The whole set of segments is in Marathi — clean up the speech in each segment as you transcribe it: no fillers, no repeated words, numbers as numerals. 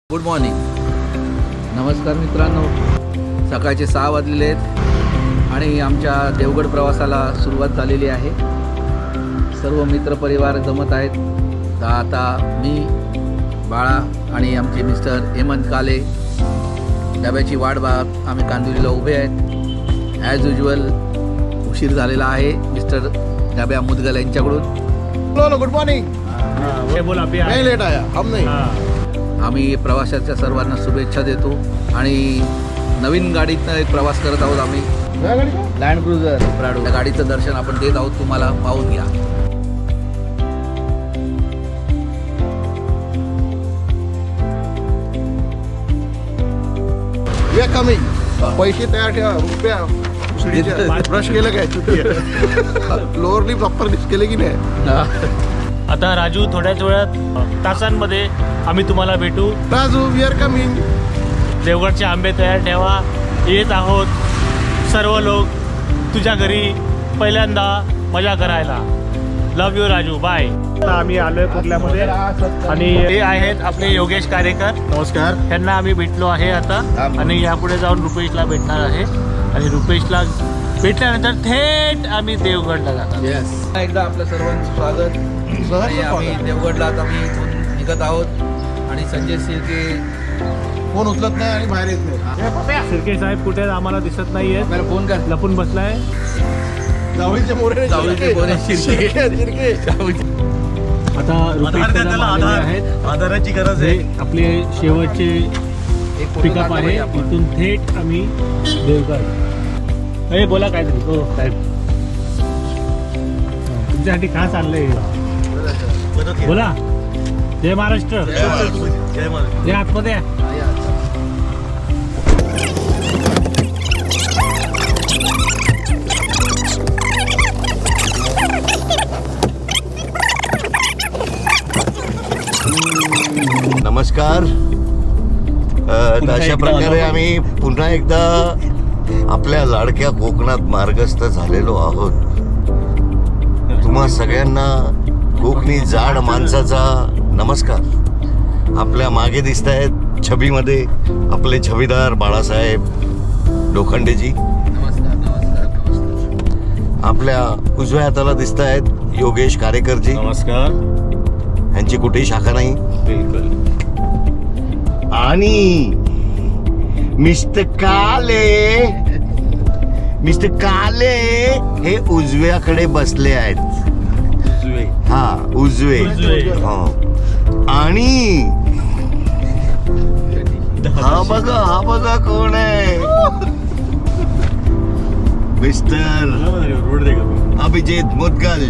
Good morning. नमस्कार मित्रांनो. सकाळचे 6 वाजलेले आहेत आणि आमच्या देवगड प्रवासाला सुरुवात झालेली आहे. सर्व मित्रपरिवार जमत आहेत. आता मी, बाळा आणि आमचे मिस्टर हेमंत काले डब्याची वाट पाहत आम्ही कांदिवलीला उभे आहेत. ॲज युजल उशीर झालेला आहे मिस्टर डब्या मुदगल यांच्याकडून. Good morning. नहीं लेट आया हम नहीं. आम्ही प्रवासाच्या सर्वांना शुभेच्छा देतो आणि नवीन गाडीतनं एक प्रवास करत आहोत आम्ही. लँड क्रुझर प्राडो या गाडीचं दर्शन आपण देत आहोत. तुम्हाला पाहून घ्या. वे कमी पैसे तयार ठेवा. रुपया ब्रश केलं काय चुकी फ्लोअर लिफ्ट प्रॉपर लिफ्ट केले की नाही. आता राजू थोड्याच वेळात तासांमध्ये आम्ही तुम्हाला भेटू. Raju we are coming. देवगडचे आंबे तयार ठेवा. येत आहोत सर्व लोक तुझ्या घरी पहिल्यांदा मजा करायला. लव यू राजू. बाय. आता आम्ही आलोय कुर्ल्यामध्ये आणि हे आहेत आपले योगेश कार्यकर. नमस्कार. त्यांना आम्ही भेटलो आहे आता आणि यापुढे जाऊन रुपेशला भेटणार आहे आणि रुपेशला भेटल्यानंतर थेट आम्ही देवगडला जाणार. येस. एकदा आपलं सर्वांचं स्वागत. आणि आम्ही देवगडला आता आम्ही इथून निघत आहोत आणि संजय शिर्के फोन उचलत नाही आणि बाहेर येत नाही. शिर्के साहेब कुठे आहेत आम्हाला दिसत नाहीये. मला फोन कर. लपून बसलाय. जावळीचे मोरे जावळीचे मोरे शिर्के. आता आहेत. आधाराची गरज हे आपले शेवटचे एक पिकअप आहे. इथून थेट आम्ही देवगड. बोला काहीतरी. हो साहेब तुमच्यासाठी खास आणलंय. बोला. जय महाराष्ट्र. जय आतमध्ये. नमस्कार. अशा प्रकारे आम्ही पुन्हा एकदा आपल्या लाडक्या कोकणात मार्गस्थ झालेलो आहोत. तुम्हा सगळ्यांना कोकणी जाड माणसाचा नमस्कार. आपल्या मागे दिसत आहेत छबीमध्ये आपले छबीदार बाळासाहेब लोखंडेजी. नमस्कार. नमस्कार. नमस्कार. आपल्या उजव्या हाताला दिसत आहेत योगेश कार्यकरजी. नमस्कार. यांची कुठेही शाखा नाही. बिलकुल. आणि मिस्टर काले हे उजव्याकडे बसले आहेत. हा उजवे. आणि हा बघा कोण आहे. मिस्टर अभिजित मुदगल.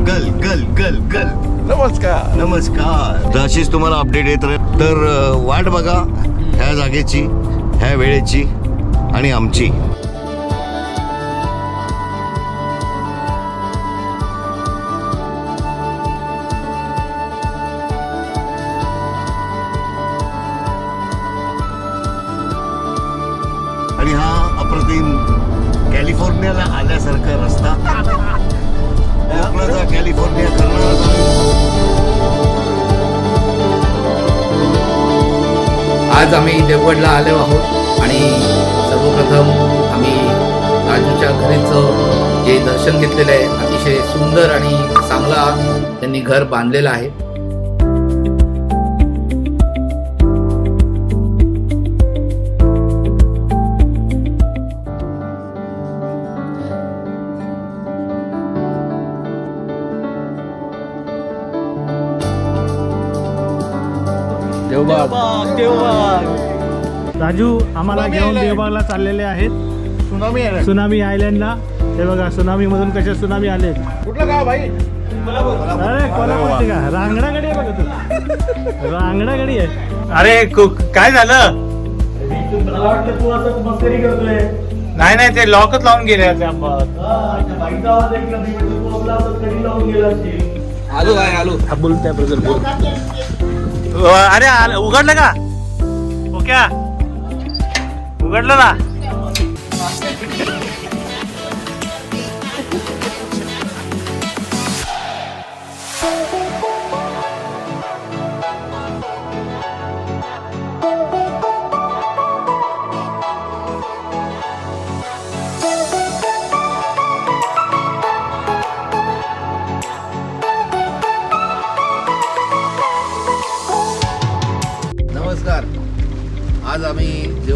गल गल गल गल. नमस्कार. तर अशीच तुम्हाला अपडेट येत राहील. तर वाट बघा ह्या जागेची, ह्या वेळेची आणि आमची. आणि हा अप्रतिम कॅलिफोर्नियाला आल्यासारखा रस्ता. कोकणाचा कॅलिफोर्निया करणारा. आज आम्ही देवगडला आलो आहोत आणि सर्वप्रथम आम्ही राजूच्या घरीचं जे दर्शन घेतलेलं आहे. अतिशय सुंदर आणि चांगला त्यांनी घर बांधलेलं आहे. राजू आम्हाला घेऊन देवबागला चाललेले आहेत. सुनामी आयलँडला. हे बघा सुनामी मधून कसे सुनामी आले. कुठलं गाव भाई. अरे कोल्हापूरचे का. रांगडा गाडी आहे बघा. तू रांगडा गाडी आहे. अरे काय झालं. तू असं मस्करी करतोय. नाही ते लॉकच लावून गेले. आलो. बोलतोय बोल. अरे उघडलं का. ओके उघडलं ना.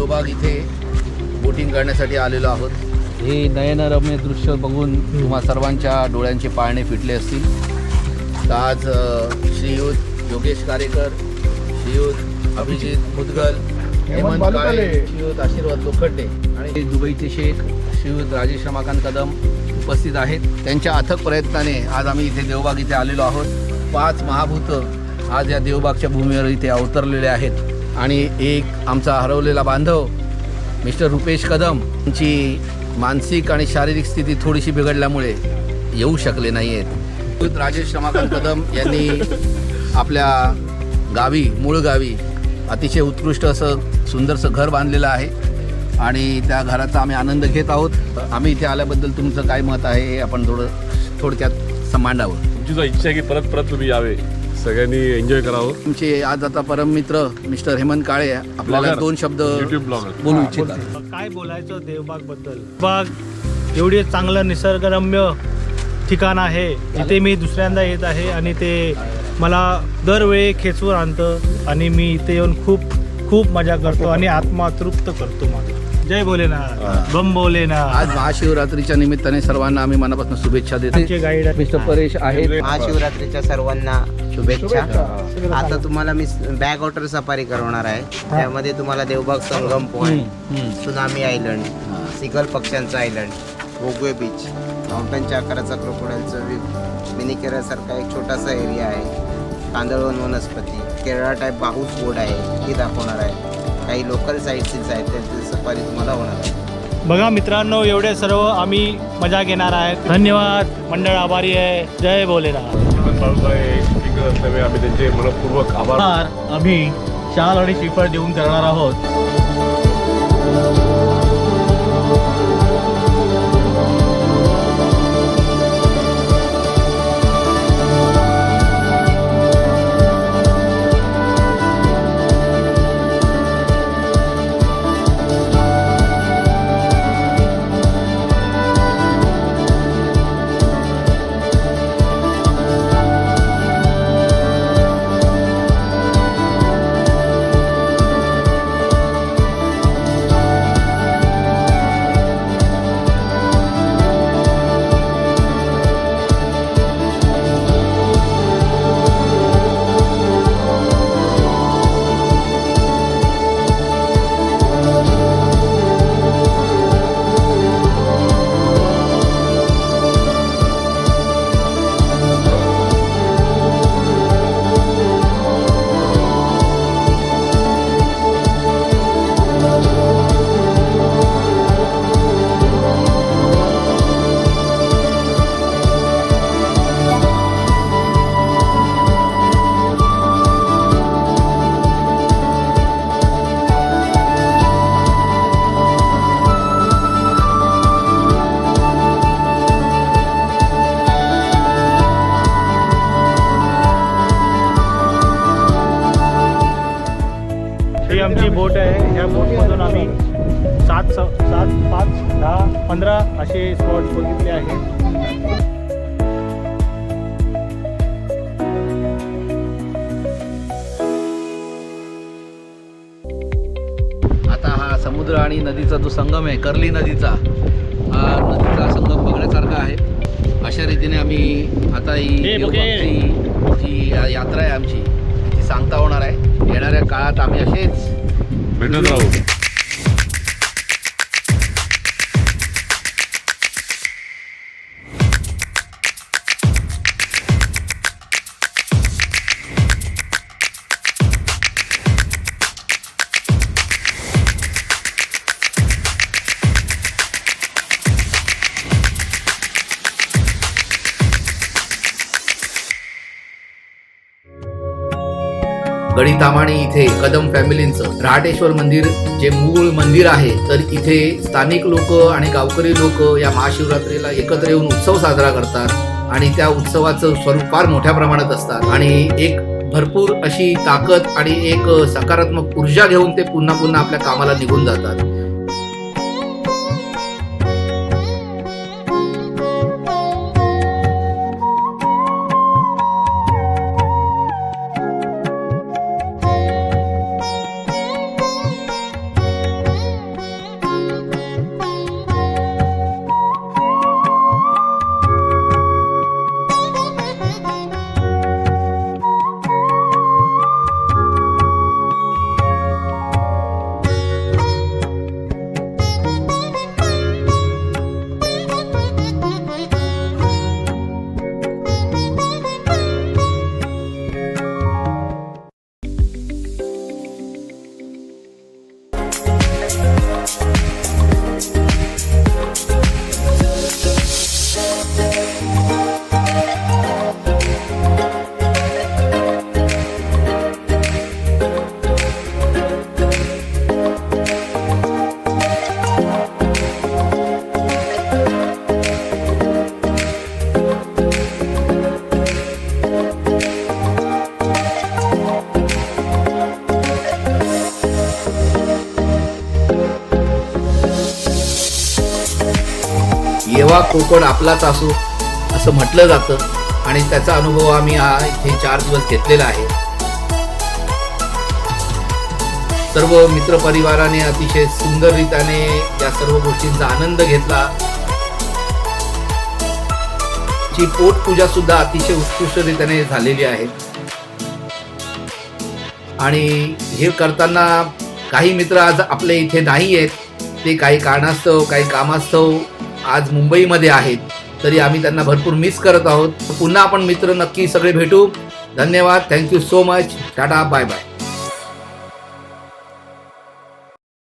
देवबाग इथे बोटिंग करण्यासाठी आलेलो आहोत. हे नयनरम्य दृश्य बघून तुम्हा सर्वांच्या डोळ्यांचे पाळणे फिटले असतील. तर आज श्रीयुत योगेश कारेकर, श्रीयुत अभिजित मुदगल, हेमंत काळे, श्रीयुत आशीर्वाद लोखंडे आणि दुबईचे शेख श्रीयुत राजेश रमाकांत कदम उपस्थित आहेत. त्यांच्या अथक प्रयत्नाने आज आम्ही इथे देवबाग इथे आलेलो आहोत. 5 महाभूत आज या देवबागच्या भूमीवर इथे अवतरलेले आहेत आणि एक आमचा हरवलेला बांधव मिस्टर रुपेश कदम यांची मानसिक आणि शारीरिक स्थिती थोडीशी बिघडल्यामुळे येऊ शकले नाही आहेत. राजेश रमाकांत कदम यांनी आपल्या गावी मूळ गावी अतिशय उत्कृष्ट असं सुंदरसं घर बांधलेलं आहे आणि त्या घराचा आम्ही आनंद घेत आहोत. आम्ही इथे आल्याबद्दल तुमचं काय मत आहे हे आपण थोडक्यात मांडावं. तुमची जो इच्छा आहे की परत परत तुम्ही यावे, सगळ्यांनी एन्जॉय करावं. तुमचे आज आता परममित्र मिस्टर हेमंत काळे आपल्याला Blogger. 2 शब्द YouTube blogger. बोलू इच्छितात. काय बोलायचं देवबाग बद्दल. बाग एवढे चांगलं निसर्गरम्य ठिकाण आहे जिथे मी दुसऱ्यांदा येत आहे आणि ते मला दरवेळी खेचून आणतं आणि मी इथे येऊन खूप खूप मजा करतो आणि आत्मा तृप्त करतो माझा. जय भोलेनाथ, बम भोलेनाथ. आज महाशिवरात्रीच्या निमित्ताने सर्वांना आम्ही मनापासून शुभेच्छा आमचे देतो. गाईड मिस्टर परेश आहेत. महाशिवरात्रीच्या सर्वांना शुभेच्छा. आता तुम्हाला मी बॅक वॉटर सफारी करवणार आहे. त्यामध्ये तुम्हाला Devbag Sangam point, tsunami island, seagull पक्ष्यांचं आयलंड, गोगवे बीच, माउंटनच्या आकाराचा क्रोकोडाईलचं मिनी केरळसारखा एक छोटासा एरिया आहे, कांदळवन वनस्पती, केरळा टाईप बाहूस बोर्ड आहे ही दाखवणार आहे. काही लोकल साईट्स आहेत त्यांची सफारी तुम्हाला होणार आहे. बघा मित्रांनो, एवढे सर्व आम्ही मजा घेणार आहे. धन्यवाद, मंडळ आभारी आहे. जय भोलेनाथ. स्पीकर असल्यामुळे आम्ही त्यांचे मनपूर्वक आभार. आम्ही शाल आणि श्रीफळ देऊन करणार आहोत. ही आमची बोट आहे. ह्या बोटमधून आम्ही 7, 5, 10, 15 असे स्पॉट्स बघितले आहेत. आता हा समुद्र आणि नदीचा जो संगम आहे, कर्ली नदीचा, हा नदीचा संगम बघण्यासारखा आहे. अशा रीतीने आम्ही आता ही देवबागची जी यात्रा आहे आमची ती सांगता होणार आहे. येणाऱ्या काळात आम्ही असेच भेटत राहू. गडी तामाणी इथे कदम फॅमिलींचं रहाटेश्वर मंदिर जे मूळ मंदिर आहे, तर इथे स्थानिक लोक आणि गावकरी लोक या महाशिवरात्रीला एकत्र येऊन उत्सव साजरा करतात आणि त्या उत्सवाचं स्वरूप फार मोठ्या प्रमाणात असतात आणि एक भरपूर अशी ताकद आणि एक सकारात्मक ऊर्जा घेऊन ते पुन्हा पुन्हा आपल्या कामाला निघून जातात. कोकण आपलाच असो असं म्हटलं जातं आणि त्याचा अनुभव आम्ही इथे 4 दिवस घेतलेला आहे. सर्व मित्रपरिवाराने अतिशय सुंदररीत्याने या सर्व गोष्टींचा आनंद घेतला. ची पोटपूजा सुद्धा अतिशय उत्कृष्टरीत्याने झालेली आहे. आणि हे करताना काही मित्र आज आपले इथे नाही आहेत, ते काही कारणास्तव काही कामास्तव आज मुंबईमध्ये आहेत, तरी आम्ही त्यांना भरपूर मिस करत आहोत. पुन्हा आपण मित्र नक्की सगळे भेटू. धन्यवाद. Thank you so much. Tata bye bye.